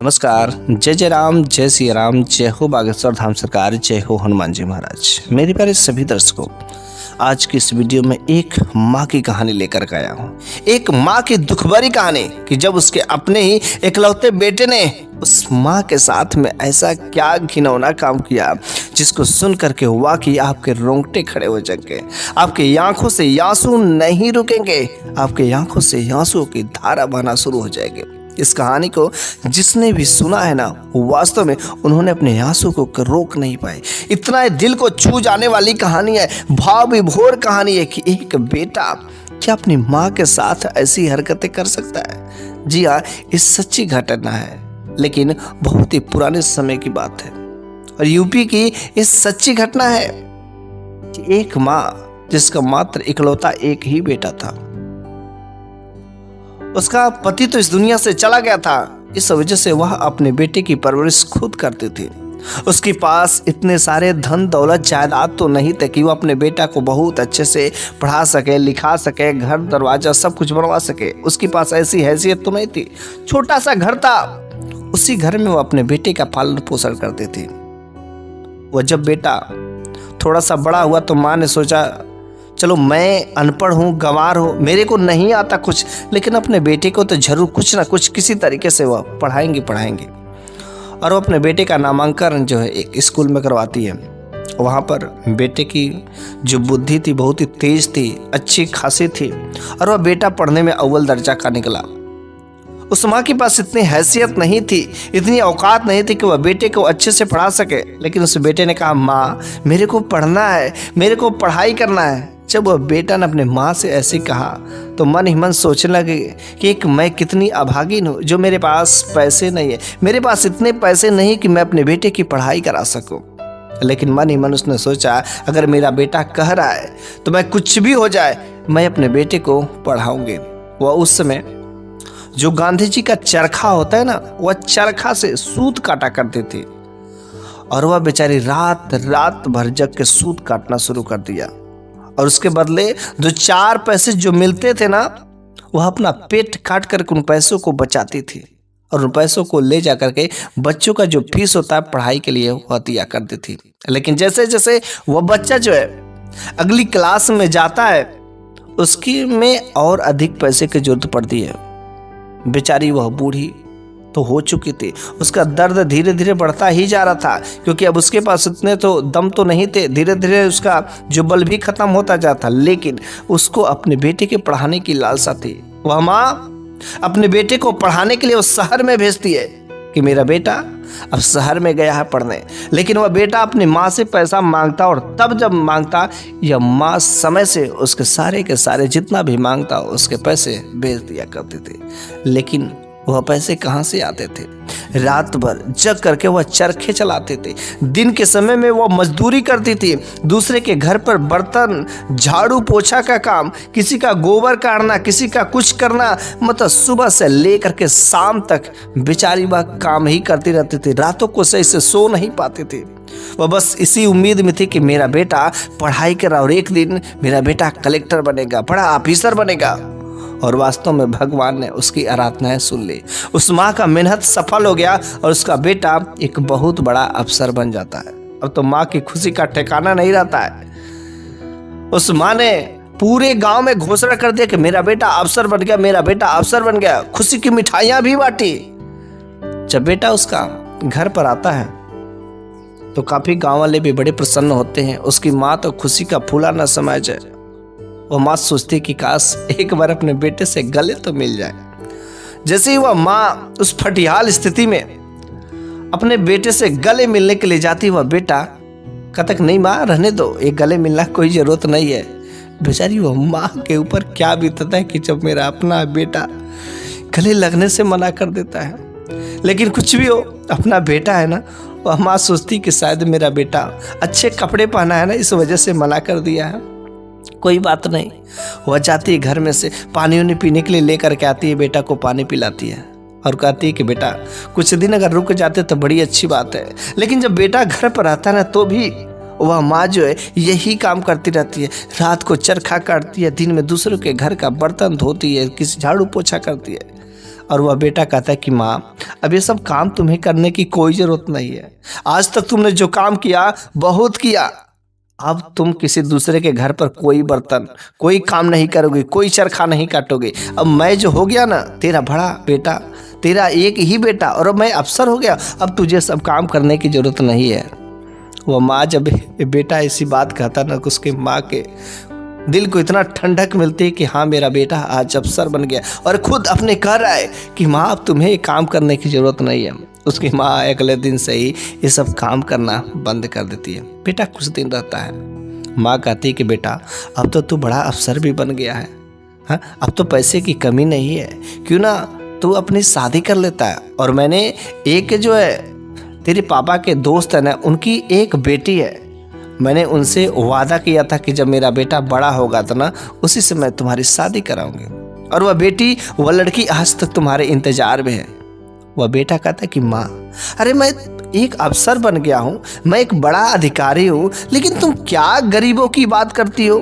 नमस्कार। जय जय राम, जय सिया राम, जय हो बागेश्वर धाम सरकार, जय हो हनुमान जी महाराज। मेरे प्यारे सभी दर्शकों, आज की इस वीडियो में एक माँ की कहानी लेकर के आया हूँ। एक माँ की दुख भरी कहानी कि जब उसके अपने ही इकलौते बेटे ने उस माँ के साथ में ऐसा क्या घिनौना काम किया जिसको सुन करके वाकई आपके रोंगटे खड़े हो जाएंगे, आपकी आंखों से आंसू नहीं रुकेंगे, आपके आंखों से आंसू की धारा बहना शुरू हो जाएगी। इस कहानी को जिसने भी सुना है ना, वास्तव में उन्होंने अपने आंसू को रोक नहीं पाए। इतना दिल को छू जाने वाली कहानी है, भाव विभोर कहानी है कि एक बेटा क्या अपनी माँ के साथ ऐसी हरकतें कर सकता है। जी हाँ, इस सच्ची घटना है, लेकिन बहुत ही पुराने समय की बात है और यूपी की इस सच्ची घटना है कि एक माँ जिसका मात्र इकलौता एक ही बेटा था, उसका पति तो इस दुनिया से चला गया था। इस वजह से वह अपने बेटे की परवरिश खुद करती थी। उसके पास इतने सारे धन दौलत जायदाद तो नहीं थे कि वो अपने बेटा को बहुत अच्छे से पढ़ा सके, लिखा सके, घर दरवाजा सब कुछ बनवा सके। उसके पास ऐसी हैसियत तो नहीं थी। छोटा सा घर था, उसी घर में वो अपने बेटे का पालन पोषण करती थी। वह जब बेटा थोड़ा सा बड़ा हुआ तो माँ ने सोचा, चलो मैं अनपढ़ हूँ, गंवार हूँ, मेरे को नहीं आता कुछ, लेकिन अपने बेटे को तो जरूर कुछ ना कुछ किसी तरीके से वह पढ़ाएंगे। और वो अपने बेटे का नामांकन जो है एक स्कूल में करवाती है। वहाँ पर बेटे की जो बुद्धि थी बहुत ही तेज थी, अच्छी खासी थी, और वह बेटा पढ़ने में अव्वल दर्जा का निकला। उस माँ के पास इतनी हैसियत नहीं थी, इतनी औकात नहीं थी कि वह बेटे को अच्छे से पढ़ा सके, लेकिन उस बेटे ने कहा, माँ मेरे को पढ़ना है, मेरे को पढ़ाई करना है। जब वह बेटा ने अपने माँ से ऐसे कहा तो मन ही मन सोचने लगे कि एक मैं कितनी अभागिन हूँ जो मेरे पास पैसे नहीं है, मेरे पास इतने पैसे नहीं कि मैं अपने बेटे की पढ़ाई करा सकूँ। लेकिन मन ही मन उसने सोचा, अगर मेरा बेटा कह रहा है तो मैं कुछ भी हो जाए मैं अपने बेटे को पढ़ाऊंगी। वह उस समय जो गांधी जी का चरखा होता है ना, वह चरखा से सूत काटा करते थे और वह बेचारी रात रात भर जग के सूत काटना शुरू कर दिया। और उसके बदले जो 4 पैसे जो मिलते थे ना, वह अपना पेट काट कर उन पैसों को बचाती थी और उन पैसों को ले जा करके बच्चों का जो फीस होता है पढ़ाई के लिए वह दिया करती थी। लेकिन जैसे जैसे वह बच्चा जो है अगली क्लास में जाता है, उसकी में और अधिक पैसे की जरूरत पड़ती है। बेचारी वह बूढ़ी तो हो चुकी थी, उसका दर्द धीरे धीरे बढ़ता ही जा रहा था, क्योंकि अब उसके पास इतने तो दम तो नहीं थे। धीरे धीरे उसका जो बल भी खत्म होता जाता, लेकिन उसको अपने बेटे के पढ़ाने की लालसा थी। वह माँ अपने बेटे को पढ़ाने के लिए उस शहर में भेजती है कि मेरा बेटा अब शहर में गया है पढ़ने। लेकिन वह बेटा अपनी माँ से पैसा मांगता और तब जब मांगता, यह माँ समय से उसके सारे के सारे जितना भी मांगता उसके पैसे भेज दिया करती थी। लेकिन वह पैसे कहाँ से आते थे? रात भर जग करके वह चरखे चलाते थे। दिन के समय में वह मजदूरी करती थी, दूसरे के घर पर बर्तन झाड़ू पोछा का काम, किसी का गोबर काटना, किसी का कुछ करना, मतलब सुबह से लेकर के शाम तक बेचारी वह काम ही करती रहती थी। रातों को सही से सो नहीं पाती थी। वह बस इसी उम्मीद में थी कि मेरा बेटा पढ़ाई करा और एक दिन मेरा बेटा कलेक्टर बनेगा, बड़ा ऑफिसर बनेगा। और वास्तव में भगवान ने उसकी आराधनाएं सुन ली। उस माँ का मेहनत सफल हो गया और उसका बेटा एक बहुत बड़ा अफसर बन जाता है। अब तो माँ की खुशी का ठिकाना नहीं रहता है। उस माँ ने पूरे गांव में घोषणा कर दिया कि मेरा बेटा अफसर बन गया, मेरा बेटा अफसर बन गया। खुशी की मिठाइयां भी बांटी। जब बेटा उसका घर पर आता है तो काफी गांव वाले भी बड़े प्रसन्न होते हैं। उसकी माँ तो खुशी का फूला न समाया जाए। वह माँ सोचती कि काश एक बार अपने बेटे से गले तो मिल जाए। जैसे ही वह माँ उस फटिहाल स्थिति में अपने बेटे से गले मिलने के लिए जाती, वह बेटा कहता नहीं माँ रहने दो, एक गले मिलना कोई जरूरत नहीं है। बेचारी वह माँ के ऊपर क्या बीतता है कि जब मेरा अपना बेटा गले लगने से मना कर देता है। लेकिन कुछ भी हो, अपना बेटा है ना, वह माँ सोचती कि शायद मेरा बेटा अच्छे कपड़े पहना है ना, इस वजह से मना कर दिया है। कोई बात नहीं। वह जाती है घर में से पानी उन्हें पीने के लिए लेकर के आती है, बेटा को पानी पिलाती है और कहती है कि बेटा कुछ दिन अगर रुक जाते तो बड़ी अच्छी बात है। लेकिन जब बेटा घर पर आता है ना, तो भी वह माँ जो है यही काम करती रहती है। रात को चरखा काटती है, दिन में दूसरों के घर का बर्तन धोती है, किसी झाड़ू पोछा करती है। और वह बेटा कहता है कि माँ, अब ये सब काम तुम्हें करने की कोई ज़रूरत नहीं है। आज तक तुमने जो काम किया बहुत किया, अब तुम किसी दूसरे के घर पर कोई बर्तन, कोई काम नहीं करोगे, कोई चरखा नहीं काटोगे। अब मैं जो हो गया ना तेरा बड़ा बेटा, तेरा एक ही बेटा, और अब मैं अफसर हो गया, अब तुझे सब काम करने की ज़रूरत नहीं है। वह माँ जब बेटा ऐसी बात कहता ना, उसके माँ के दिल को इतना ठंडक मिलती है कि हाँ मेरा बेटा आज अफसर बन गया, और खुद अपने कह रहा है कि माँ अब तुम्हें काम करने की ज़रूरत नहीं है। उसकी माँ अगले दिन से ही ये सब काम करना बंद कर देती है। बेटा कुछ दिन रहता है, माँ कहती है कि बेटा अब तो तू बड़ा अफसर भी बन गया है, हाँ अब तो पैसे की कमी नहीं है, क्यों ना तू अपनी शादी कर लेता है। और मैंने एक जो है तेरे पापा के दोस्त है ना, उनकी एक बेटी है, मैंने उनसे वादा किया था कि जब मेरा बेटा बड़ा होगा तो ना उसी से मैं तुम्हारी शादी कराऊंगी, और वह बेटी, वह लड़की आज तक तुम्हारे इंतजार में है। वह बेटा कहता है कि माँ, अरे मैं एक अफसर बन गया हूँ, मैं एक बड़ा अधिकारी हूँ, लेकिन तुम क्या गरीबों की बात करती हो?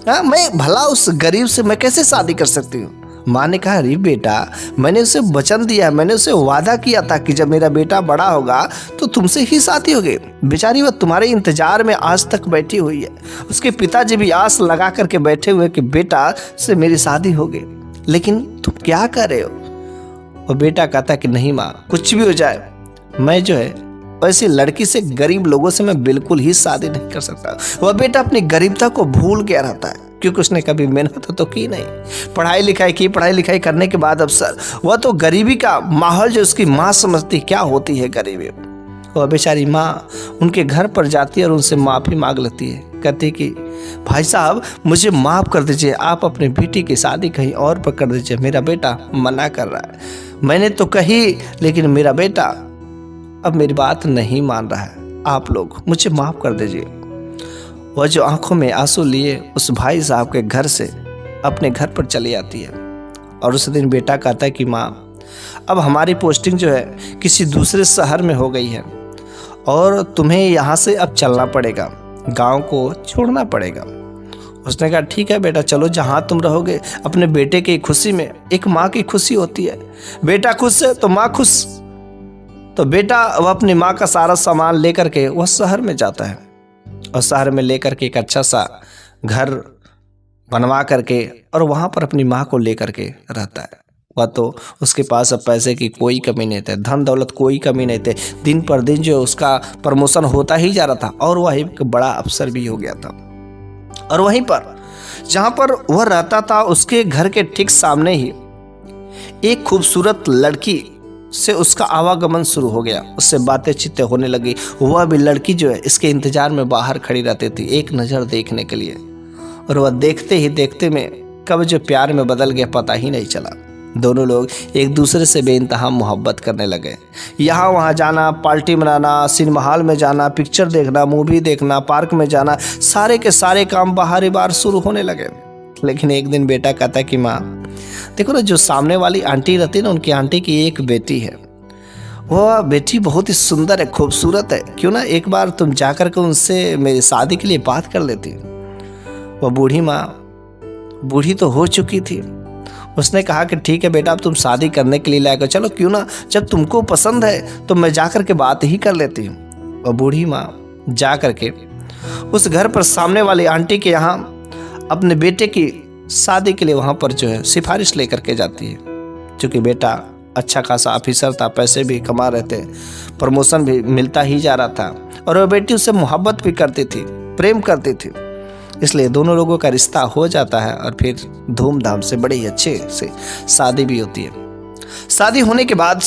हाँ, मैं भला उस गरीब से मैं कैसे शादी कर सकती हूँ? माँ ने कहा, अरे बेटा, मैंने उसे वचन दिया, मैंने उसे वादा किया था कि जब मेरा बेटा बड़ा होगा तो तुमसे ही शादी होगी। बेचारी वह तुम्हारे इंतजार में आज तक बैठी हुई है। उसके पिताजी भी आस लगा करके बैठे हुए कि बेटा से मेरी शादी होगी, लेकिन तुम क्या कर रहे हो? और बेटा कहता कि नहीं माँ, कुछ भी हो जाए, मैं जो है ऐसी लड़की से, गरीब लोगों से मैं बिल्कुल ही शादी नहीं कर सकता। वह बेटा अपनी गरीबता को भूल गया रहता है, क्योंकि उसने कभी मेहनत तो की नहीं, पढ़ाई लिखाई की, पढ़ाई लिखाई करने के बाद अफसर, वह तो गरीबी का माहौल जो उसकी माँ समझती क्या होती है गरीबी। वह बेचारी माँ उनके घर पर जाती है और उनसे माफ़ी मांग लेती है, कहती है कि भाई साहब मुझे माफ़ कर दीजिए, आप अपनी बेटी की शादी कहीं और पर कर दीजिए, मेरा बेटा मना कर रहा है। मैंने तो कही, लेकिन मेरा बेटा अब मेरी बात नहीं मान रहा है, आप लोग मुझे माफ़ कर दीजिए। वह जो आंखों में आंसू लिए उस भाई साहब के घर से अपने घर पर चली आती है, और उस दिन बेटा कहता है कि माँ, अब हमारी पोस्टिंग जो है किसी दूसरे शहर में हो गई है, और तुम्हें यहाँ से अब चलना पड़ेगा, गांव को छोड़ना पड़ेगा। उसने कहा ठीक है बेटा, चलो जहाँ तुम रहोगे। अपने बेटे की खुशी में एक माँ की खुशी होती है, बेटा खुश है तो माँ खुश। तो बेटा वह अपनी माँ का सारा सामान लेकर के वह शहर में जाता है, और शहर में लेकर के एक अच्छा सा घर बनवा करके और वहाँ पर अपनी माँ को लेकर के रहता है। वह तो उसके पास अब पैसे की कोई कमी नहीं थी, धन दौलत कोई कमी नहीं थी। दिन पर दिन जो उसका प्रमोशन होता ही जा रहा था, और वह एक बड़ा अफसर भी हो गया था। और वहीं पर जहाँ पर वह रहता था, उसके घर के ठीक सामने ही एक खूबसूरत लड़की से उसका आवागमन शुरू हो गया, उससे बातें चित्तें होने लगी। वह भी लड़की जो है इसके इंतजार में बाहर खड़ी रहती थी एक नज़र देखने के लिए, और वह देखते ही देखते में कब जो प्यार में बदल गया पता ही नहीं चला। दोनों लोग एक दूसरे से बेइंतहा मोहब्बत करने लगे। यहाँ वहाँ जाना, पार्टी मनाना, सिनेमा हॉल में जाना, पिक्चर देखना, मूवी देखना, पार्क में जाना, सारे के सारे काम बाहर ही बाहर शुरू होने लगे। लेकिन एक दिन बेटा कहता कि माँ देखो ना, जो सामने वाली आंटी रहती है ना, उनकी आंटी की एक बेटी है, वह बेटी बहुत ही सुंदर है, खूबसूरत है, क्यों ना एक बार तुम जाकर के उनसे मेरी शादी के लिए बात कर लेती। वह बूढ़ी माँ, बूढ़ी तो हो चुकी थी, उसने कहा कि ठीक है बेटा, अब तुम शादी करने के लिए लायक हो, चलो क्यों ना, जब तुमको पसंद है तो मैं जाकर के बात ही कर लेती हूँ। वह बूढ़ी माँ जा कर के उस घर पर सामने वाली आंटी के यहाँ अपने बेटे की शादी के लिए वहाँ पर जो है सिफारिश लेकर के जाती है। क्योंकि बेटा अच्छा खासा ऑफिसर था, पैसे भी कमा रहे थे, प्रमोशन भी मिलता ही जा रहा था, और वह बेटी उससे मोहब्बत भी करती थी, प्रेम करती थी, इसलिए दोनों लोगों का रिश्ता हो जाता है, और फिर धूमधाम से बड़े ही अच्छे से शादी भी होती है। शादी होने के बाद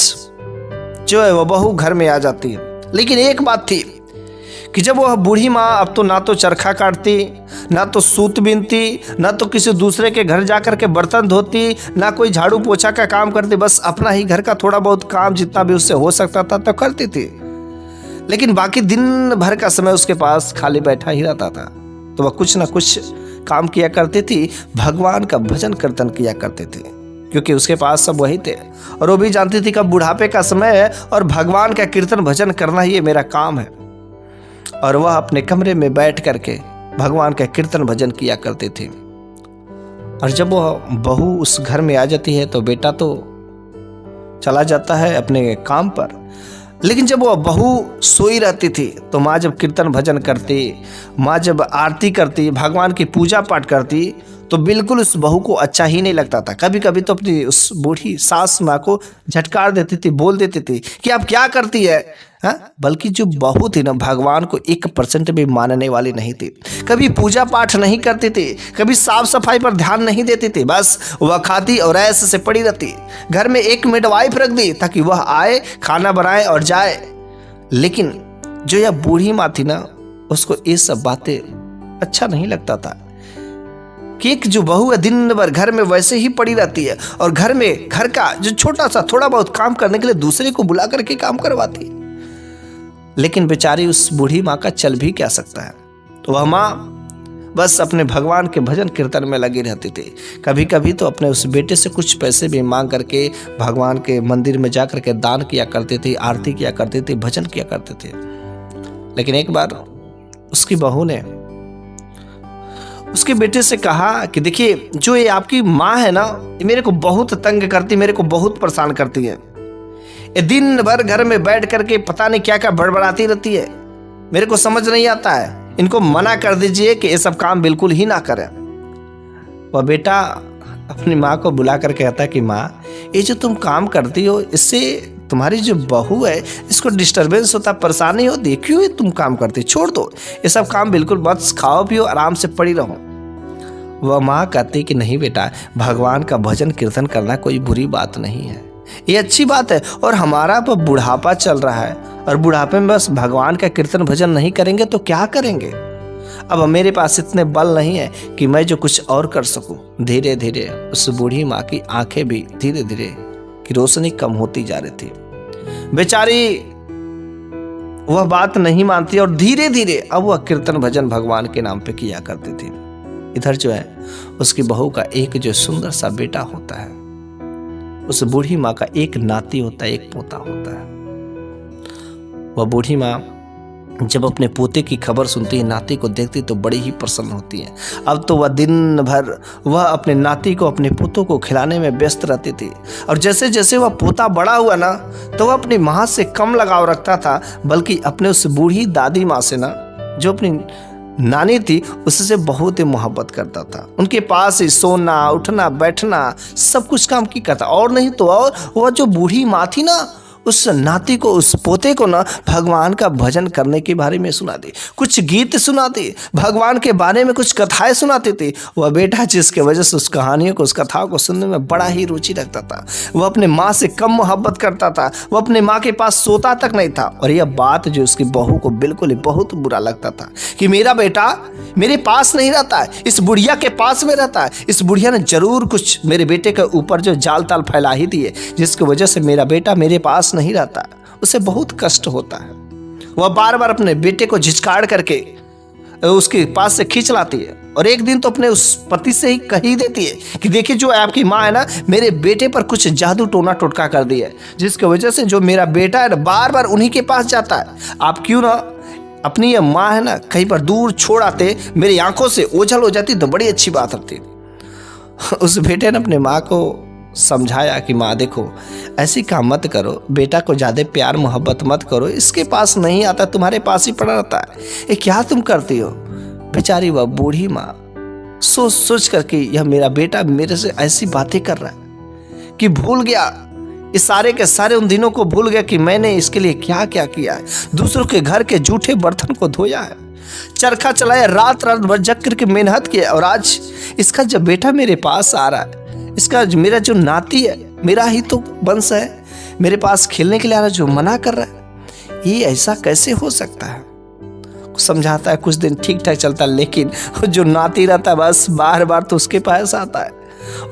जो है वह बहू घर में आ जाती है। लेकिन एक बात थी कि जब वह बूढ़ी माँ अब तो ना तो चरखा काटती, ना तो सूत बीनती, ना तो किसी दूसरे के घर जाकर के बर्तन धोती, ना कोई झाड़ू पोछा का काम करती, बस अपना ही घर का थोड़ा बहुत काम जितना भी उससे हो सकता था तो करती थी। लेकिन बाकी दिन भर का समय उसके पास खाली बैठा ही रहता था, तो वह कुछ ना कुछ काम किया करती थी, भगवान का भजन कीर्तन किया करती थी, क्योंकि उसके पास सब वही थे, और वो भी जानती थी कि बुढ़ापे का समय है और भगवान का कीर्तन भजन करना ही मेरा काम है। और वह अपने कमरे में बैठ करके भगवान का कीर्तन भजन किया करती थी। और जब वह बहू उस घर में आ जाती है तो बेटा तो चला जाता है अपने काम पर। लेकिन जब वह बहू सोई रहती थी तो माँ जब कीर्तन भजन करती, माँ जब आरती करती, भगवान की पूजा पाठ करती, तो बिल्कुल उस बहू को अच्छा ही नहीं लगता था। कभी कभी तो अपनी उस बूढ़ी सास माँ को झटकार देती थी, बोल देती थी कि आप क्या करती है, हाँ? बल्कि जो बहू थी ना, भगवान को 1% भी मानने वाली नहीं थी। कभी पूजा पाठ नहीं करती थी, कभी साफ सफाई पर ध्यान नहीं देती थी, बस वह खाती और ऐसे से पड़ी रहती। घर में एक मिडवाइफ रख दी ताकि वह आए, खाना बनाए और जाए। लेकिन जो यह बूढ़ी माँ थी ना, उसको ये सब बातें अच्छा नहीं लगता था कि एक जो बहू है दिन भर घर में वैसे ही पड़ी रहती है और घर में घर का जो छोटा सा थोड़ा बहुत काम करने के लिए दूसरे को बुला करके काम करवाती। लेकिन बेचारी उस बूढ़ी माँ का चल भी क्या सकता है। तो वह माँ बस अपने भगवान के भजन कीर्तन में लगी रहती थी। कभी कभी तो अपने उस बेटे से कुछ पैसे भी मांग करके भगवान के मंदिर में जा करके दान किया करती थी, आरती किया करती थी, भजन किया करते थे। लेकिन एक बार उसकी बहू ने उसके बेटे से कहा कि देखिए, जो ये आपकी माँ है ना, ये मेरे को बहुत तंग करती, मेरे को बहुत परेशान करती है। ये दिन भर घर में बैठ करके पता नहीं क्या क्या बड़बड़ाती रहती है, मेरे को समझ नहीं आता है। इनको मना कर दीजिए कि ये सब काम बिल्कुल ही ना करें। वह बेटा अपनी माँ को बुला कर कहता है कि माँ, ये जो तुम काम करती हो, इससे तुम्हारी जो बहू है इसको डिस्टरबेंस होता, परेशानी होती है, क्यों ये तुम काम करती, छोड़ दो ये सब काम, बिल्कुल बस खाओ पियो आराम से पड़ी रहो। वह माँ कहती कि नहीं बेटा, भगवान का भजन कीर्तन करना कोई बुरी बात नहीं है, ये अच्छी बात है। और हमारा अब बुढ़ापा चल रहा है और बुढ़ापे में बस भगवान का कीर्तन भजन नहीं करेंगे तो क्या करेंगे। अब मेरे पास इतने बल नहीं है कि मैं जो कुछ और कर सकूं। धीरे धीरे उस बूढ़ी माँ की आंखें भी धीरे धीरे की रोशनी कम होती जा रही थी। बेचारी वह बात नहीं मानती और धीरे धीरे अब वह कीर्तन भजन भगवान के नाम पे किया करती थी। इधर जो है उसकी बहू का एक जो सुंदर सा बेटा होता है, उस बूढ़ी माँ का एक नाती होता है, एक पोता होता है। वह बूढ़ी माँ जब अपने पोते की खबर सुनती है, नाती को देखती तो बड़ी ही प्रसन्न होती है। अब तो वह दिन भर वह अपने नाती को, अपने पोतों को खिलाने में व्यस्त रहती थी। और जैसे जैसे वह पोता बड़ा हुआ ना, तो वह अपनी माँ से कम लगाव रखता था, बल्कि अपने उस बूढ़ी दादी माँ से ना, जो अपनी नानी थी, उससे बहुत ही मोहब्बत करता था। उनके पास ही सोना, उठना, बैठना, सब कुछ काम की करता। और नहीं तो और वह जो बूढ़ी माँ थी ना, उस नाती को, उस पोते को ना भगवान का भजन करने के बारे में सुना दी, कुछ गीत सुना दी, भगवान के बारे में कुछ कथाएं सुनाती थी। वह बेटा जिसके वजह से उस कहानियों को, उस कथाओं को सुनने में बड़ा ही रुचि रखता था। वह अपने माँ से कम मोहब्बत करता था, वह अपने माँ के पास सोता तक नहीं था। और यह बात जो उसकी बहू को बिल्कुल ही बहुत बुरा लगता था कि मेरा बेटा मेरे पास नहीं रहता है, इस बुढ़िया के पास में रहता है। इस बुढ़िया ने जरूर कुछ मेरे बेटे के ऊपर जो जाल ताल फैला ही दिए, जिसकी वजह से मेरा बेटा मेरे पास नहीं रहता। उसे बहुत कष्ट होता है। वह बार बार अपने बेटे को झिझकाड़ करके उसके पास से खींच लाती है। और एक दिन तो अपने उस पति से ही कही देती है कि देखिए, जो आपकी माँ है ना, मेरे बेटे पर कुछ जादू टोना टोटका कर दिया है, जिसकी वजह से जो मेरा बेटा है ना, बार बार उन्हीं के पास जाता है। आप क्यों ना अपनी ये माँ है ना कहीं पर दूर छोड़ आते, मेरी आंखों से ओझल हो जाती तो बड़ी अच्छी बात होती। उस बेटे ने अपने माँ को समझाया कि माँ देखो, ऐसी काम मत करो, बेटा को ज़्यादा प्यार मोहब्बत मत करो, इसके पास नहीं आता, तुम्हारे पास ही पड़ा रहता है, ये क्या तुम करती हो। बेचारी वह बूढ़ी माँ सोच सोच करके, यह मेरा बेटा मेरे से ऐसी बातें कर रहा है कि भूल गया, इस सारे के सारे उन दिनों को भूल गया कि मैंने इसके लिए क्या क्या किया है। दूसरों के घर के जूठे बर्तन को धोया है, चरखा चलाया, रात रात भर जग करके मेहनत किया, और आज इसका जब बेटा मेरे पास आ रहा है, इसका मेरा जो नाती है, मेरा ही तो वंश है, मेरे पास खेलने के लिए आ रहा है, जो मना कर रहा है, ये ऐसा कैसे हो सकता है। समझाता है, कुछ दिन ठीक ठाक चलता है, लेकिन जो नाती रहता है बस बार बार तो उसके पास आता है,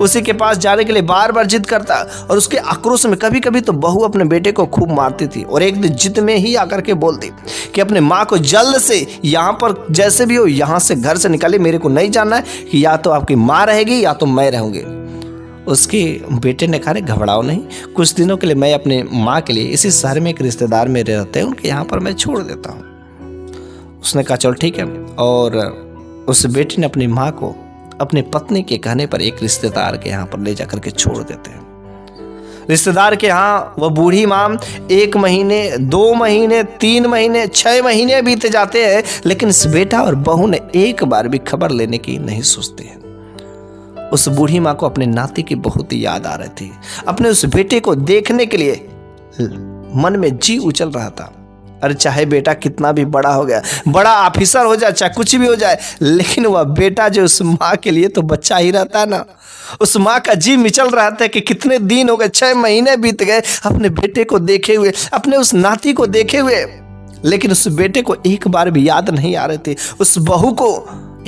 उसी के पास जाने के लिए बार बार जिद करता। और उसके आक्रोश में कभी कभी तो बहू अपने बेटे को खूब मारती थी। और एक दिन जिद में ही आकर के बोलती कि अपने माँ को जल्द से यहाँ पर जैसे भी हो यहाँ से घर से निकाले, मेरे को नहीं जानना है कि या तो आपकी माँ रहेगी या तो मैं रहूँगी। उसके बेटे ने कहा, घबराओ नहीं, कुछ दिनों के लिए मैं अपने माँ के लिए इसी शहर में एक रिश्तेदार मेरे रहते हैं, उनके यहाँ पर मैं छोड़ देता हूँ। उसने कहा चलो ठीक है। और उस बेटे ने अपनी माँ को अपने पत्नी के कहने पर एक रिश्तेदार के यहाँ पर ले जाकर के छोड़ देते हैं। रिश्तेदार के यहाँ वह बूढ़ी माँ 1 महीने, 2 महीने, 3 महीने, 6 महीने बीते जाते हैं, लेकिन इस बेटा और बहू ने एक बार भी खबर लेने की नहीं सोचते हैं। उस बूढ़ी माँ को अपने नाती की बहुत याद आ रही थी। अपने उस बेटे को देखने के लिए मन में जी उछल रहा था। अरे चाहे बेटा कितना भी बड़ा हो गया, बड़ा ऑफिसर हो जाए, चाहे कुछ भी हो जाए, लेकिन वह बेटा जो उस माँ के लिए तो बच्चा ही रहता है ना। उस माँ का जी मिचल रहा था कि कितने दिन हो गए, 6 महीने बीत गए अपने बेटे को देखे हुए, अपने उस नाती को देखे हुए, लेकिन उस बेटे को एक बार भी याद नहीं आ रही थी। उस बहू को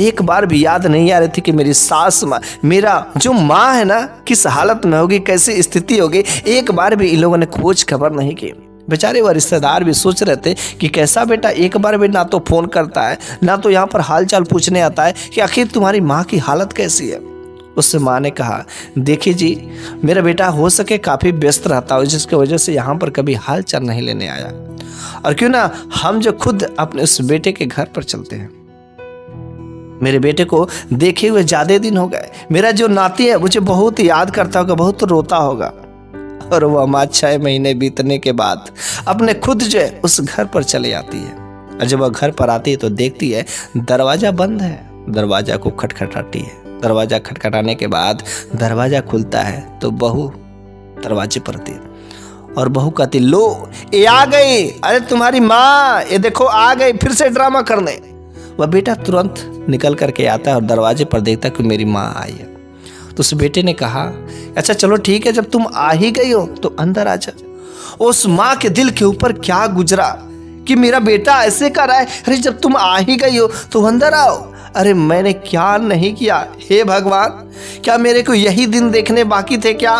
एक बार भी याद नहीं आ रही थी कि मेरी सास माँ, मेरा जो माँ है ना, किस हालत में होगी, कैसी स्थिति होगी, एक बार भी इन लोगों ने खोज खबर नहीं की। बेचारे वह रिश्तेदार भी सोच रहे थे कि कैसा बेटा एक बार भी ना तो फोन करता है, ना तो यहाँ पर हालचाल पूछने आता है कि आखिर तुम्हारी माँ की हालत कैसी है। उससे माँ ने कहा, देखिए जी, मेरा बेटा हो सके काफ़ी व्यस्त रहता हो, जिसकी वजह से यहाँ पर कभी हालचाल नहीं लेने आया। और क्यों ना हम जो खुद अपने उस बेटे के घर पर चलते हैं। मेरे बेटे को देखे हुए ज़्यादा दिन हो गए। मेरा जो नाती है मुझे बहुत याद करता होगा, बहुत रोता होगा। और वह माँ 6 महीने बीतने के बाद अपने खुद जो है उस घर पर चले आती है। और जब वह घर पर आती है तो देखती है दरवाज़ा बंद है। दरवाज़ा को खटखटाती है। दरवाज़ा खटखटाने के बाद दरवाज़ा खुलता है तो बहू दरवाजे पर थी। और बहू कहती, लो ये आ गई, अरे तुम्हारी माँ, ये देखो आ गई फिर से ड्रामा करने। वह बेटा तुरंत निकल करके आता है और दरवाजे पर देखता कि मेरी माँ आई है। तो उस बेटे ने कहा, अच्छा चलो ठीक है, जब तुम आ ही गई हो तो अंदर आ जा। उस माँ के दिल के ऊपर क्या गुजरा कि मेरा बेटा ऐसे कर रहा है। अरे जब तुम आ ही गई हो तो अंदर आओ। अरे मैंने क्या नहीं किया, हे भगवान, क्या मेरे को यही दिन देखने बाकी थे क्या।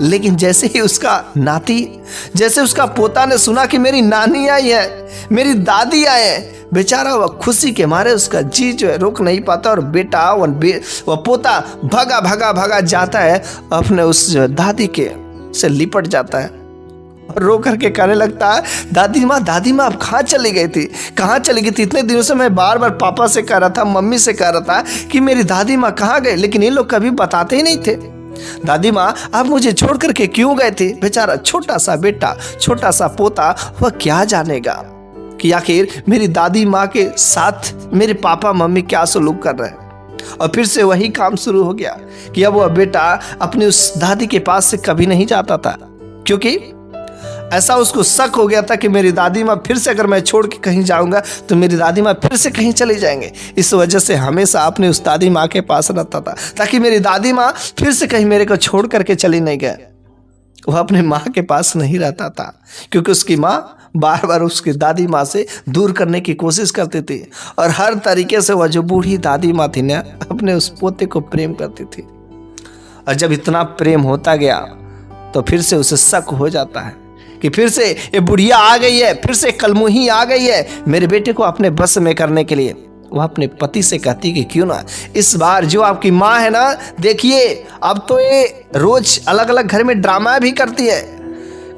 लेकिन जैसे ही उसका नाती, जैसे उसका पोता ने सुना कि मेरी नानी आई है, मेरी दादी आए हैं, बेचारा वह खुशी के मारे उसका जी जो है रोक नहीं पाता। और बेटा वह पोता भागा भागा भागा जाता है, अपने उस दादी के से लिपट जाता है और रो करके कहने लगता है, दादी माँ आप कहाँ चली गई थी, कहाँ चली गई थी। इतने दिनों से मैं बार बार पापा से कह रहा था, मम्मी से कह रहा था कि मेरी दादी माँ कहाँ गए, लेकिन ये लोग कभी बताते ही नहीं थे। दादी माँ आप मुझे छोड़ करके क्यों गए थे। बेचारा छोटा सा बेटा, छोटा सा पोता, वह क्या जानेगा कि आखिर मेरी दादी माँ के साथ मेरे पापा मम्मी क्या सलूक कर रहे हैं। और फिर से वही काम शुरू हो गया कि अब वह बेटा अपनी उस दादी के पास से कभी नहीं जाता था, क्योंकि ऐसा उसको शक हो गया था कि मेरी दादी माँ फिर से अगर मैं छोड़ के कहीं जाऊंगा तो मेरी दादी माँ फिर से कहीं चले जाएंगे। इस वजह से हमेशा अपने उस दादी माँ के पास रहता था, ताकि मेरी दादी माँ फिर से कहीं मेरे को छोड़ करके चली नहीं गए। वह अपने माँ के पास नहीं रहता था, क्योंकि उसकी माँ बार बार उसकी दादी माँ से दूर करने की कोशिश करती थी। और हर तरीके से वह जो बूढ़ी दादी माँ थी ना, अपने उस पोते को प्रेम करती थी। और जब इतना प्रेम होता गया तो फिर से उसे शक हो जाता है कि फिर से ये बुढ़िया आ गई है, फिर से कलमुही आ गई है मेरे बेटे को अपने बस में करने के लिए। वह अपने पति से कहती कि क्यों ना इस बार जो आपकी माँ है ना, देखिए अब तो ये रोज अलग अलग घर में ड्रामा भी करती है,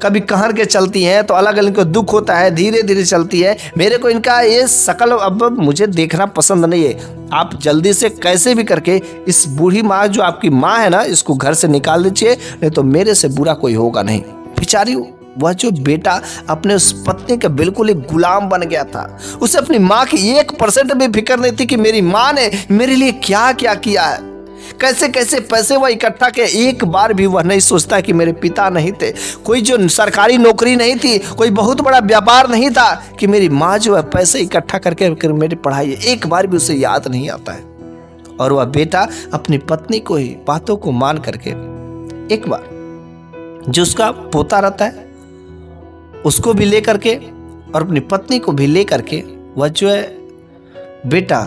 कभी कहर के चलती हैं तो अलग अलग इनको दुख होता है, धीरे धीरे चलती है। मेरे को इनका ये शकल अब मुझे देखना पसंद नहीं है। आप जल्दी से कैसे भी करके इस बूढ़ी माँ जो आपकी माँ है ना, इसको घर से निकाल दीजिए, नहीं तो मेरे से बुरा कोई होगा नहीं। बेचारी वह जो बेटा अपने उस पत्नी का बिल्कुल एक गुलाम बन गया था। उसे अपनी माँ की 1% भी फिक्र नहीं थी कि मेरी माँ ने मेरे लिए क्या क्या किया है, कैसे कैसे पैसे वह इकट्ठा किए। एक बार भी वह नहीं सोचता कि मेरे पिता नहीं थे, कोई जो सरकारी नौकरी नहीं थी, कोई बहुत बड़ा व्यापार नहीं था, कि मेरी माँ जो है पैसे इकट्ठा करके मेरी पढ़ाई है, एक बार भी उसे याद नहीं आता है। और वह बेटा अपनी पत्नी को ही बातों को मान करके एक बार जो उसका पोता रहता है उसको भी ले करके और अपनी पत्नी को भी ले करके वह जो है बेटा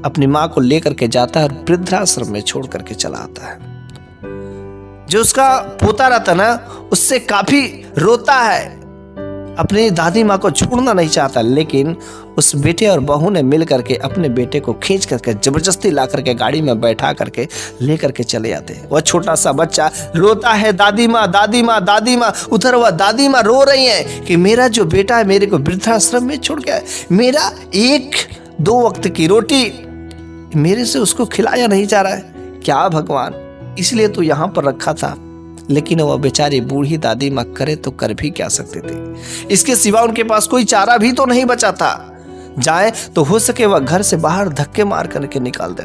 अपनी माँ को लेकर के जाता है और वृद्धाश्रम में छोड़ करके चला आता है। जो उसका पोता रहता ना, उससे काफी रोता है, अपनी दादी माँ को छोड़ना नहीं चाहता, लेकिन उस बेटे और बहू ने मिल करके अपने बेटे को खींच करके जबरदस्ती ला करके गाड़ी में बैठा करके ले करके चले आते हैं। वह छोटा सा बच्चा रोता है, दादी माँ दादी माँ दादी माँ। उधर वह दादी माँ रो रही हैं कि मेरा जो बेटा है मेरे को वृद्धाश्रम में छोड़ गया है, मेरा 1-2 वक्त की रोटी मेरे से उसको खिलाया नहीं जा रहा है। क्या भगवान, इसलिए तो यहाँ पर रखा था लेकिन वह बेचारी बूढ़ी दादी माँ करे तो कर भी क्या सकते थे। इसके सिवा उनके पास कोई चारा भी तो नहीं बचा था। जाए तो हो सके वह घर से बाहर धक्के मार करके निकाल दे।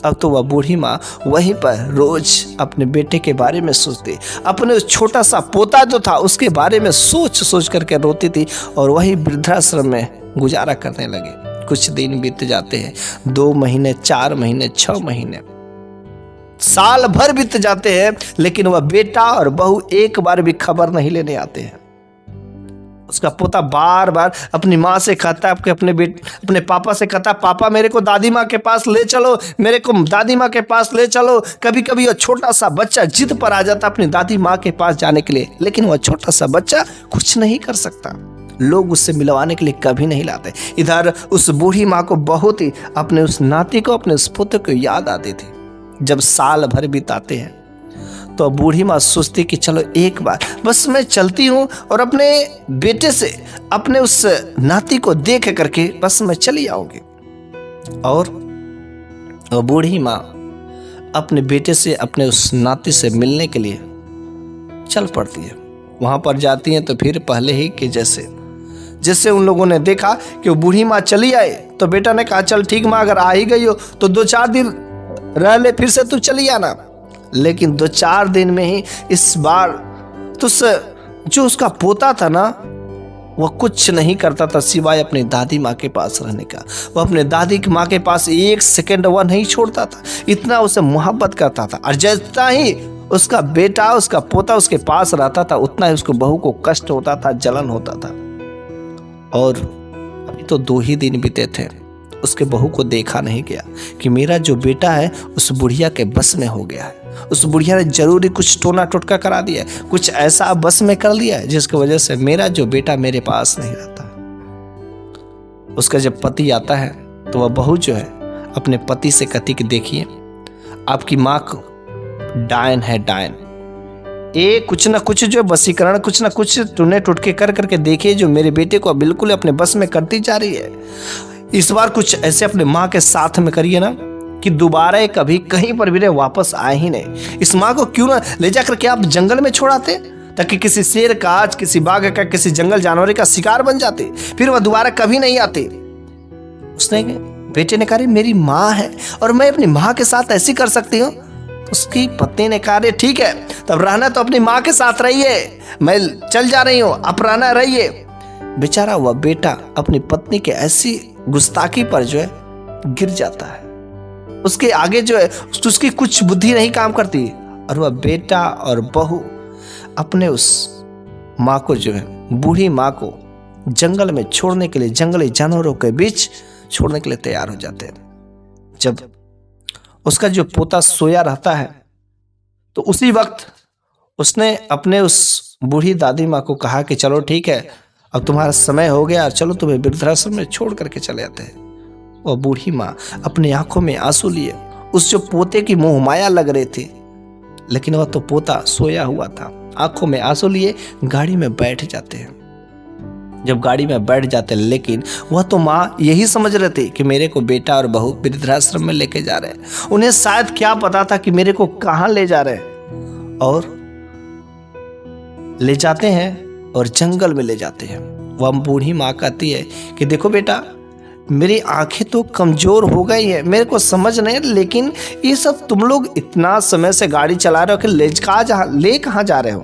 अब तो वह बूढ़ी माँ वहीं पर रोज अपने बेटे के बारे में सोचती, अपने उस छोटा सा पोता जो था उसके बारे में सोच सोच करके रोती थी और वही वृद्धाश्रम में गुजारा करने लगे। कुछ दिन बीत जाते हैं, 2 महीने, 4 महीने, 6 महीने, साल भर बीत जाते हैं, लेकिन वह बेटा और बहू एक बार भी खबर नहीं लेने आते हैं। उसका पोता बार बार अपनी माँ से कहता है, अपने पापा से कहता है, पापा मेरे को दादी माँ के पास ले चलो, मेरे को दादी माँ के पास ले चलो। कभी कभी वह छोटा सा बच्चा जिद पर आ जाता अपनी दादी माँ के पास जाने के लिए, लेकिन वह छोटा सा बच्चा कुछ नहीं कर सकता। लोग उससे मिलवाने के लिए कभी नहीं लाते। इधर उस बूढ़ी माँ को बहुत ही अपने उस नाती को, अपने उस पुत्र को याद आती थी। जब साल भर बिताते हैं तो बूढ़ी माँ सोचती कि चलो एक बार बस मैं चलती हूँ और अपने बेटे से, अपने उस नाती को देख करके बस मैं चली आऊंगी। और वह बूढ़ी माँ अपने बेटे से, अपने उस नाती से मिलने के लिए चल पड़ती है। वहां पर जाती हैं तो फिर पहले ही के जैसे उन लोगों ने देखा कि वो बूढ़ी माँ चली आए तो बेटा ने कहा चल ठीक माँ, अगर आ ही गई हो तो 2-4 दिन रह ले, फिर से तू चली आना। लेकिन 2-4 दिन में ही इस बार तो जो उसका पोता था ना, वह कुछ नहीं करता था सिवाय अपनी दादी माँ के पास रहने का। वह अपने दादी की माँ के पास 1 सेकंड वह नहीं छोड़ता था, इतना उसे मोहब्बत करता था। और जितना ही उसका बेटा, उसका पोता उसके पास रहता था, उतना ही उसको बहू को कष्ट होता था, जलन होता था। और अभी तो 2 ही दिन बीते थे, उसके बहू को देखा नहीं गया कि मेरा जो बेटा है उस बुढ़िया के बस में हो गया है। उस बुढ़िया ने जरूरी कुछ टोना टोटका करा दिया है, कुछ ऐसा बस में कर लिया है जिसकी वजह से मेरा जो बेटा मेरे पास नहीं रहता। उसका जब पति आता है तो वह बहू जो है अपने पति से कहती कि देखिए आपकी माँ को डायन है, डायन। ये कुछ ना कुछ जो वशीकरण, कुछ ना कुछ टूने टुटके कर करके देखिए जो मेरे बेटे को बिल्कुल अपने बस में करती जा रही है। इस बार कुछ ऐसे अपने माँ के साथ में करिए ना कि दोबारा कभी कहीं पर भी वापस आए ही नहीं। इस माँ को क्यों ना ले जाकर के आप जंगल में छोड़ाते ताकि किसी शेर का, किसी बाघ का, किसी जंगल जानवर का शिकार बन जाते, फिर वह दोबारा कभी नहीं आते। उसने बेटे ने कहा मेरी माँ है और मैं अपनी माँ के साथ ऐसी कर सकती हूँ। उसकी पत्नी ने कहा ठीक है, तब रहना तो अपनी माँ के साथ रहिए, मैं चल जा रही हूँ, आप रहना रहिए। बेचारा वह बेटा अपनी पत्नी के ऐसी गुस्ताखी पर जो है गिर जाता है। उसके आगे जो है उसकी कुछ बुद्धि नहीं काम करती और वह बेटा और बहू अपने उस माँ को जो है, बूढ़ी माँ को जंगल में छोड़ने के लिए, जंगली जानवरों के बीच छोड़ने के लिए तैयार हो जाते हैं। जब उसका जो पोता सोया रहता है तो उसी वक्त उसने अपने उस बूढ़ी दादी माँ को कहा कि चलो ठीक है, अब तुम्हारा समय हो गया, चलो तुम्हें वृद्धाश्रम में छोड़ करके चले जाते हैं। वह बूढ़ी माँ अपनी आंखों में आंसू लिए उस जो पोते की मोह माया लग रही थी, लेकिन वह तो पोता सोया हुआ था। आंखों में आंसू लिए गाड़ी में बैठ जाते हैं। जब गाड़ी में बैठ जाते, लेकिन वह तो माँ यही समझ रहे थे कि मेरे को बेटा और बहू वृद्धाश्रम में लेके जा रहे हैं। उन्हें शायद क्या पता था कि मेरे को कहाँ ले जा रहे हैं। और ले जाते हैं और जंगल में ले जाते हैं। वह बूढ़ी माँ कहती है कि देखो बेटा, मेरी आंखें तो कमजोर हो गई है, मेरे को समझ नहीं, लेकिन ये सब तुम लोग इतना समय से गाड़ी चला रहे हो कि ले कहाँ जा रहे हो।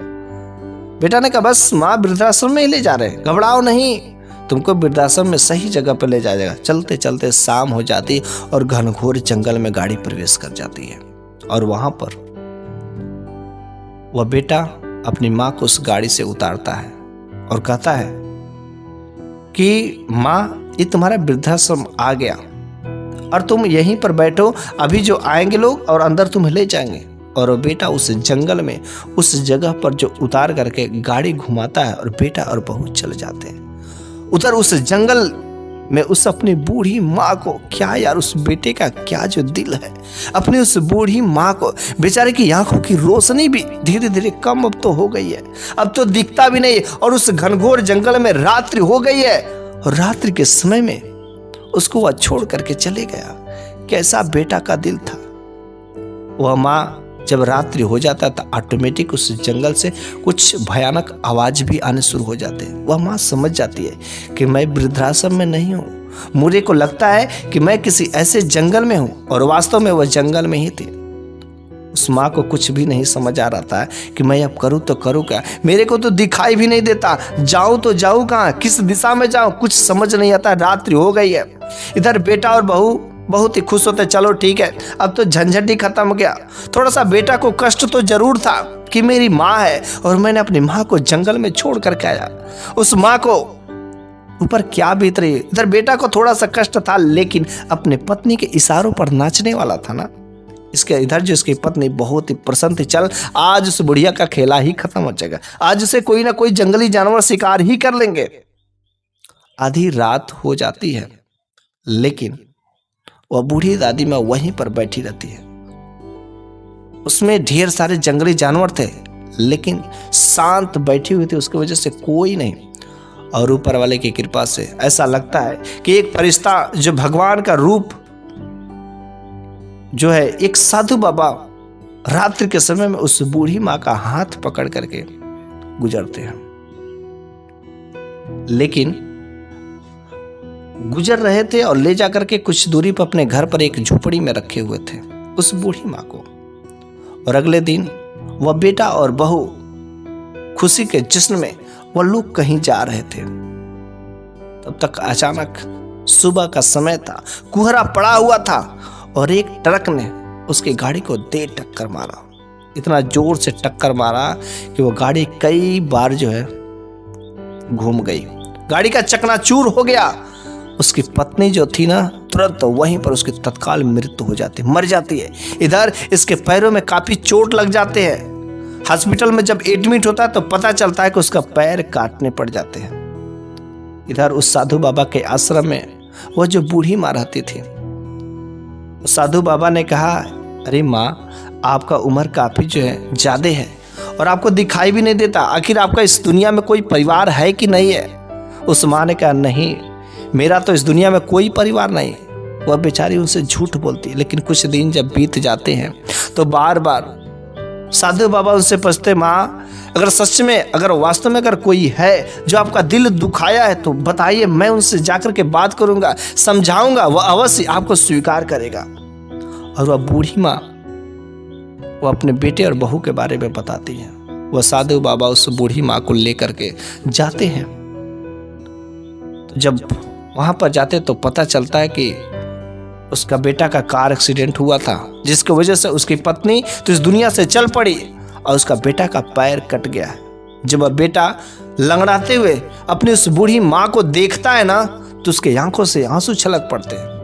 बेटा ने कहा बस माँ वृद्धाश्रम में ही ले जा रहे हैं, घबराओ नहीं, तुमको वृद्धाश्रम में सही जगह पर ले जाएगा। चलते चलते शाम हो जाती और घनघोर जंगल में गाड़ी प्रवेश कर जाती है। और वहां पर वह बेटा अपनी माँ को उस गाड़ी से उतारता है और कहता है कि माँ, ये तुम्हारा वृद्धाश्रम आ गया और तुम यहीं पर बैठो, अभी जो आएंगे लोग और अंदर तुम्हें ले जाएंगे। और वो बेटा उस जंगल में उस जगह पर जो उतार करके गाड़ी घुमाता है और बेटा और बहू चले जाते हैं। उधर उस जंगल में उस अपनी बूढ़ी माँ को, क्या यार उस बेटे का क्या जो दिल है, अपनी उस बूढ़ी माँ को, बेचारे की आंखों की रोशनी भी धीरे धीरे कम अब तो हो गई है, अब तो दिखता भी नहीं। और उस घनघोर जंगल में रात्रि हो गई है और रात्रि के समय में उसको वह छोड़ करके चले गया। कैसा बेटा का दिल था। वह माँ जब रात्रि हो जाता था ऑटोमेटिक उस जंगल से कुछ भयानक आवाज भी आने शुरू हो जाते। वह माँ समझ जाती है कि मैं वृद्धाश्रम में नहीं हूँ। मुझे को लगता है कि मैं किसी ऐसे जंगल में हूँ और वास्तव में वह जंगल में ही थी। उस माँ को कुछ भी नहीं समझ आ रहा था कि मैं अब करूँ तो करूँ क्या। मेरे को तो दिखाई भी नहीं देता, जाऊँ तो जाऊँ कहाँ, किस दिशा में जाऊँ, कुछ समझ नहीं आता। रात्रि हो गई है। इधर बेटा और बहू बहुत ही खुश होते, चलो ठीक है अब तो झंझट ही खत्म हो गया। थोड़ा सा बेटा को कष्ट तो जरूर था कि मेरी माँ है और मैंने अपनी माँ को जंगल में छोड़ करके आया। उस माँ को ऊपर क्या बीत रही है। इधर बेटा को थोड़ा सा कष्ट था, लेकिन अपने पत्नी के इशारों पर नाचने वाला था ना। इसके इधर जो इसकी पत्नी बहुत ही प्रसन्न थी, चल आज उस बुढ़िया का खेला ही खत्म हो जाएगा, आज उसे कोई ना कोई जंगली जानवर शिकार ही कर लेंगे। आधी रात हो जाती है, लेकिन वह बूढ़ी दादी माँ वहीं पर बैठी रहती है। उसमें ढेर सारे जंगली जानवर थे, लेकिन शांत बैठी हुई थी, उसकी वजह से कोई नहीं। और ऊपर वाले की कृपा से ऐसा लगता है कि एक फरिश्ता जो भगवान का रूप जो है, एक साधु बाबा रात्रि के समय में उस बूढ़ी माँ का हाथ पकड़ करके गुजरते हैं। लेकिन गुजर रहे थे और ले जाकर के कुछ दूरी पर अपने घर पर एक झोपड़ी में रखे हुए थे उस बूढ़ी माँ को। और अगले दिन वह बेटा और बहू खुशी के जश्न में वह लोग कहीं जा रहे थे। तब तक अचानक सुबह का समय था, कोहरा पड़ा हुआ था और एक ट्रक ने उसकी गाड़ी को दे टक्कर मारा। इतना जोर से टक्कर मारा कि वो गाड़ी कई बार जो है घूम गई, गाड़ी का चकनाचूर हो गया। उसकी पत्नी जो थी ना, तुरंत वहीं पर उसकी तत्काल मृत्यु हो जाती है, मर जाती है। इधर इसके पैरों में काफी चोट लग जाते हैं। हॉस्पिटल में जब एडमिट होता है तो पता चलता है कि उसका पैर काटने पड़ जाते हैं। इधर उस साधु बाबा के आश्रम में वह जो बूढ़ी माँ रहती थी, साधु बाबा ने कहा, अरे माँ आपका उम्र काफी जो है ज्यादा है और आपको दिखाई भी नहीं देता, आखिर आपका इस दुनिया में कोई परिवार है कि नहीं है। उस माँ ने कहा, नहीं मेरा तो इस दुनिया में कोई परिवार नहीं। वह बेचारी उनसे झूठ बोलती है। लेकिन कुछ दिन जब बीत जाते हैं तो बार बार साधु बाबा उनसे पूछते, माँ अगर सच में, अगर वास्तव में अगर कोई है जो आपका दिल दुखाया है तो बताइए, मैं उनसे जाकर के बात करूंगा, समझाऊंगा, वह अवश्य आपको स्वीकार करेगा। और वह बूढ़ी माँ वो अपने बेटे और बहू के बारे में बताती है। वह साधु बाबा उस बूढ़ी माँ को लेकर के जाते हैं। तो जब वहां पर जाते तो पता चलता है कि उसका बेटा का कार एक्सीडेंट हुआ था, जिसकी वजह से उसकी पत्नी तो इस दुनिया से चल पड़ी और उसका बेटा का पैर कट गया है। जब वह बेटा लंगड़ाते हुए अपनी उस बूढ़ी माँ को देखता है ना, तो उसके आंखों से आंसू छलक पड़ते हैं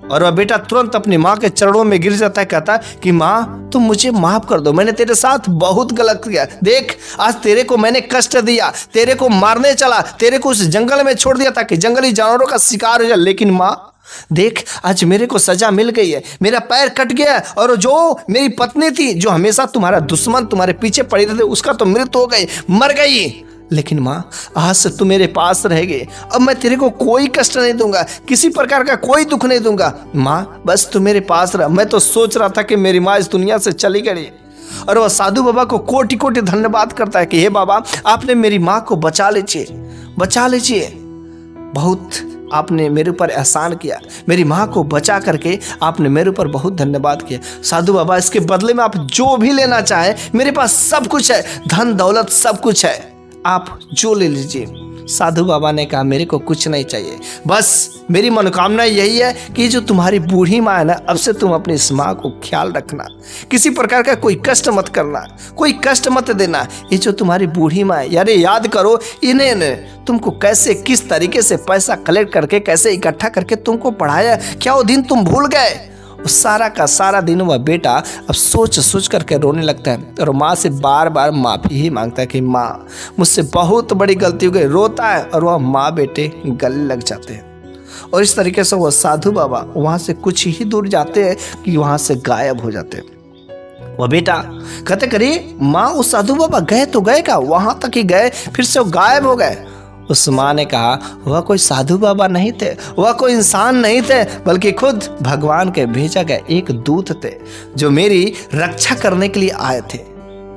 और वह बेटा तुरंत अपनी माँ के चरणों में गिर जाता है, कहता है कि माँ तुम मुझे माफ कर दो, मैंने तेरे साथ बहुत गलत किया। देख आज तेरे को मैंने कष्ट दिया, तेरे को मारने चला, तेरे को उस जंगल में छोड़ दिया ताकि जंगली जानवरों का शिकार हो जाए। लेकिन माँ देख आज मेरे को सजा मिल गई है, मेरा पैर कट गया है और जो मेरी पत्नी थी जो हमेशा तुम्हारा दुश्मन तुम्हारे पीछे पड़ी रहती, उसका तो मृत्यु हो गई, मर गई। लेकिन माँ आज से तू मेरे पास रहेगी, अब मैं तेरे को कोई कष्ट नहीं दूंगा, किसी प्रकार का कोई दुख नहीं दूंगा। माँ बस तू मेरे पास रह। मैं तो सोच रहा था कि मेरी माँ इस दुनिया से चली गई। और वह साधु बाबा को कोटि कोटि धन्यवाद करता है कि हे बाबा आपने मेरी माँ को बचा लीजिए, बचा लीजिए, बहुत आपने मेरे ऊपर एहसान किया, मेरी माँ को बचा करके आपने मेरे ऊपर बहुत धन्यवाद किया। साधु बाबा इसके बदले में आप जो भी लेना चाहें, मेरे पास सब कुछ है, धन दौलत सब कुछ है, आप जो ले लीजिए। साधु बाबा ने कहा मेरे को कुछ नहीं चाहिए, बस मेरी मनोकामना यही है कि जो तुम्हारी बूढ़ी माँ है ना, अब से तुम अपनी इस माँ को ख्याल रखना, किसी प्रकार का कोई कष्ट मत करना, कोई कष्ट मत देना। ये जो तुम्हारी बूढ़ी माँ है यार, याद करो इन्हें तुमको कैसे किस तरीके से पैसा कलेक्ट करके कैसे इकट्ठा करके तुमको पढ़ाया, क्या वो दिन तुम भूल गए? सारा का सारा दिन वह बेटा अब सोच सोच करके रोने लगता है और माँ से बार बार माफ़ी ही मांगता है कि माँ मुझसे बहुत बड़ी गलती हो गई, रोता है और वह माँ बेटे गले लग जाते हैं। और इस तरीके से वह साधु बाबा वहाँ से कुछ ही दूर जाते हैं कि वहाँ से गायब हो जाते हैं। वह बेटा कहते करिए माँ उस साधु बाबा गए तो गए क्या, वहाँ तक ही गए, फिर से वो गायब हो गए। उस माँ ने कहा, वह कोई साधु बाबा नहीं थे, वह कोई इंसान नहीं थे, बल्कि खुद भगवान के भेजा गया एक दूत थे जो मेरी रक्षा करने के लिए आए थे।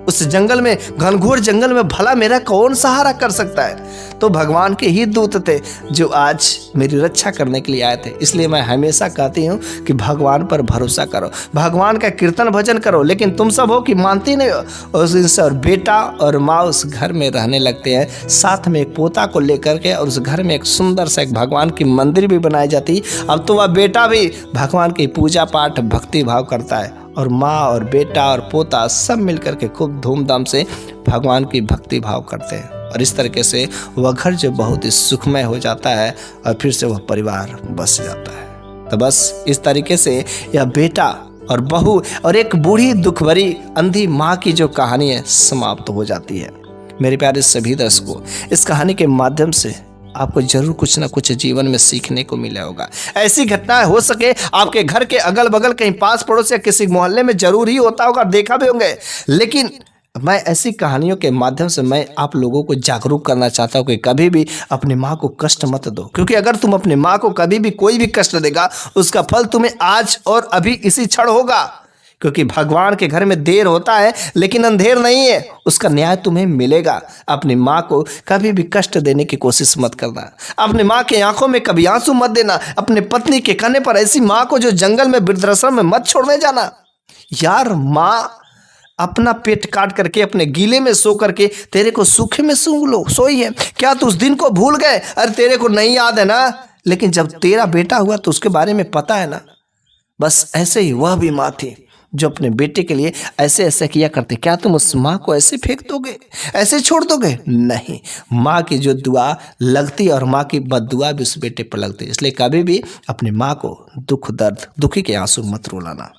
उस जंगल में, घनघोर जंगल में भला मेरा कौन सहारा कर सकता है? तो भगवान के ही दूत थे जो आज मेरी रक्षा करने के लिए आए थे। इसलिए मैं हमेशा कहती हूँ कि भगवान पर भरोसा करो, भगवान का कीर्तन भजन करो। लेकिन तुम सब हो कि मानती नहीं हो। उस दिन से और बेटा और माँ उस घर में रहने लगते हैं, साथ में एक पोता को लेकर के, और उस घर में एक सुंदर सा एक भगवान की मंदिर भी बनाई जाती। अब तो वह बेटा भी भगवान की पूजा पाठ भक्ति भाव करता है, और माँ और बेटा और पोता सब मिलकर के खूब धूमधाम से भगवान की भक्ति भाव करते हैं। और इस तरीके से वह घर जो बहुत ही सुखमय हो जाता है और फिर से वह परिवार बस जाता है। तो बस इस तरीके से यह बेटा और बहू और एक बूढ़ी दुखभरी अंधी माँ की जो कहानी है समाप्त हो जाती है। मेरे प्यारे सभी दर्शकों, इस कहानी के माध्यम से आपको जरूर कुछ ना कुछ जीवन में सीखने को मिला होगा। ऐसी घटनाएं हो सके आपके घर के अगल बगल, कहीं पास पड़ोस या किसी मोहल्ले में जरूर ही होता होगा, देखा भी होंगे। लेकिन मैं ऐसी कहानियों के माध्यम से मैं आप लोगों को जागरूक करना चाहता हूं कि कभी भी अपनी माँ को कष्ट मत दो, क्योंकि अगर तुम अपनी माँ को कभी भी कोई भी कष्ट देगा, उसका फल तुम्हें आज और अभी इसी क्षण होगा। क्योंकि भगवान के घर में देर होता है लेकिन अंधेर नहीं है, उसका न्याय तुम्हें मिलेगा। अपनी माँ को कभी भी कष्ट देने की कोशिश मत करना, अपनी माँ के आंखों में कभी आंसू मत देना, अपने पत्नी के कहने पर ऐसी माँ को जो जंगल में वृद्धाश्रम में मत छोड़ने जाना। यार, माँ अपना पेट काट करके अपने गीले में सो करके तेरे को सूखे में सोई है। क्या तू उस दिन को भूल गए? अरे तेरे को नहीं याद है ना, लेकिन जब तेरा बेटा हुआ तो उसके बारे में पता है ना। बस ऐसे ही वह भी माँ थी जो अपने बेटे के लिए ऐसे ऐसे किया करते। क्या तुम उस माँ को ऐसे फेंक दोगे, ऐसे छोड़ दोगे? नहीं, माँ की जो दुआ लगती है और माँ की बद्दुआ भी उस बेटे पर लगती है। इसलिए कभी भी अपनी माँ को दुख दर्द दुखी के आंसू मत रुलाना।